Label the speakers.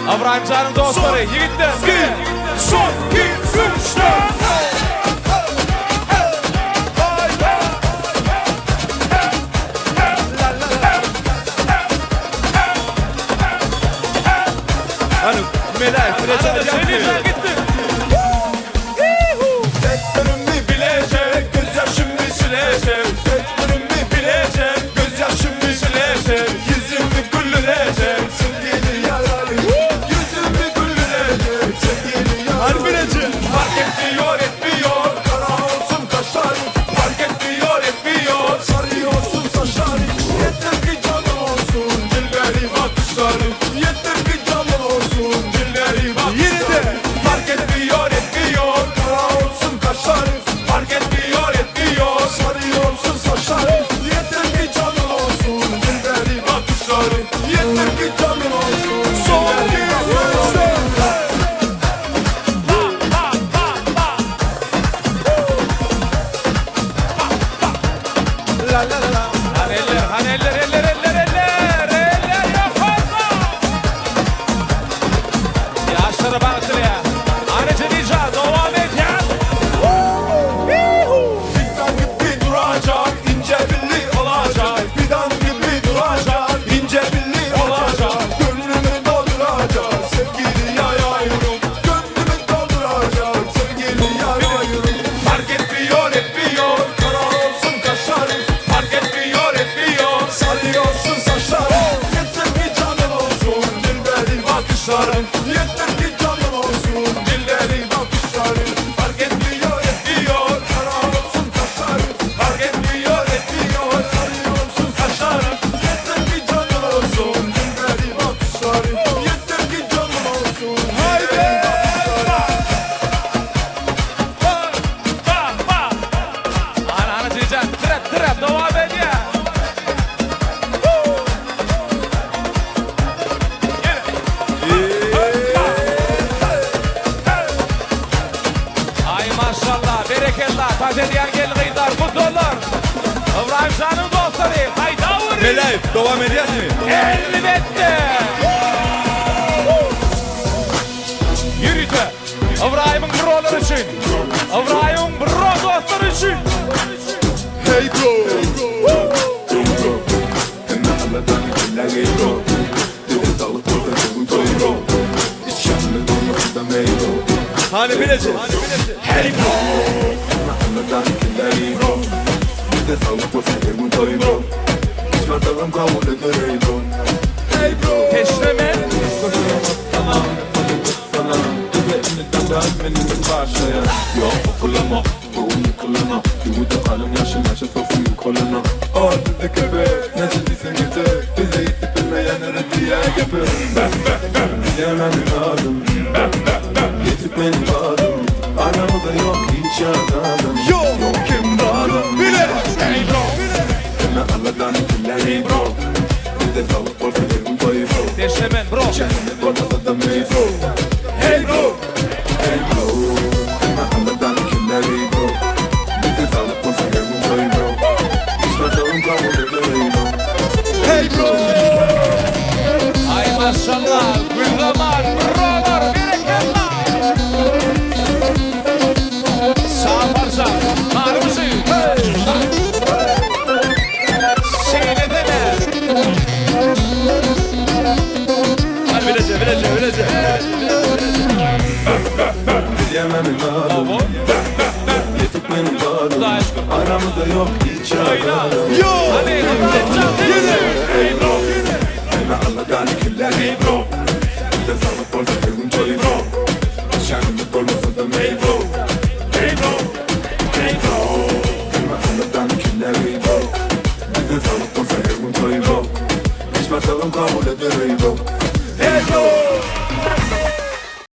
Speaker 1: Abraham Can'ın dostları, yigitler.
Speaker 2: Son, 2, 3, 4.
Speaker 1: Hani Melay, Fıraç'a
Speaker 2: Seni gitti. Teklerimi bilecek, gözyaşımı silecek. Teklerimi bilecek, gözyaşımı silecek. Yüzümü güldürecek, sevgili yarayım. Yüzümü güldürecek, sevgili yarayım.
Speaker 1: Harbireci.
Speaker 2: Fark etmiyor, etmiyor, kara olsun kaşlarım. Fark etmiyor, etmiyor, sarıyorsun saçlarım. Yeter ki canım olsun, dilberim bakışlarım. Yeter ki canım olsun, dilberim bakışlarım. Fark etmiyor, etmiyor, kara olsun kaşlarım. Fark etmiyor, etmiyor, sarıyorsun saçlarım. Yeter ki canım olsun, dilberim bakışlarım. Yeter ki canım olsun, dilberim bakışlarım.
Speaker 1: Hani eller yok fazla. Yaşları baktır ya. Ayrıca rica devam et ya.
Speaker 2: Fidan gibi duracak, ince belli olacak. Fidan gibi duracak, ince belli olacak. Gönlümü dolduracak, sevgili yayıyorum. Gönlümü dolduracak, sevgili yayıyorum. Fark etmiyor, etmiyor, kara olsun kaşlarım. Fark etmiyor, etmiyor, sarıyorsun saçlarım. Yeter ki canım olsun, dilberi bakışlarım. Yeter ki canım olsun, dilberi bakışlarım. Fark etmiyor, etmiyor, kara olsun kaşlarım. Fark etmiyor, etmiyor, sarıyorsun saçlarım. Yeter ki canım olsun, dilberi bakışlarım. Yeter ki canım olsun, dilberi bakışlarım.
Speaker 1: Ana rica trap devam et ya. Ay maşallah, berekellah, taze diyen gel gıydar, kutlular. İbrahim Can'ın dostları, hayda vurun.
Speaker 3: Melay, devam ediyor mu?
Speaker 1: Elbette. Yürüte. İbrahim'in broları için. İbrahim'in bro dostları için.
Speaker 3: Hey bro. Hani bilecek?
Speaker 2: Hey bro. Hey bro.
Speaker 1: Peşlemen.
Speaker 3: Yok kim varım bile.
Speaker 2: Hey bro.
Speaker 1: Peşlemen bro.
Speaker 2: Hey bro.
Speaker 3: Hey bro.
Speaker 1: Ay maşallah. Gülgaman. Brolar. Berekellah. Sağ parça. Marmızı. Seyredene.
Speaker 3: Hani bilecek.
Speaker 1: Bravo. Da aşkım.
Speaker 2: Aramızda yok hiç
Speaker 1: Oyna.
Speaker 3: Yok.
Speaker 1: Hadi İbrahim Can.
Speaker 2: Hey bro. Hey bro. Hey bro. Hey bro. Hey bro. Hey bro.
Speaker 4: Hiç bakalım kabul eder ey bro.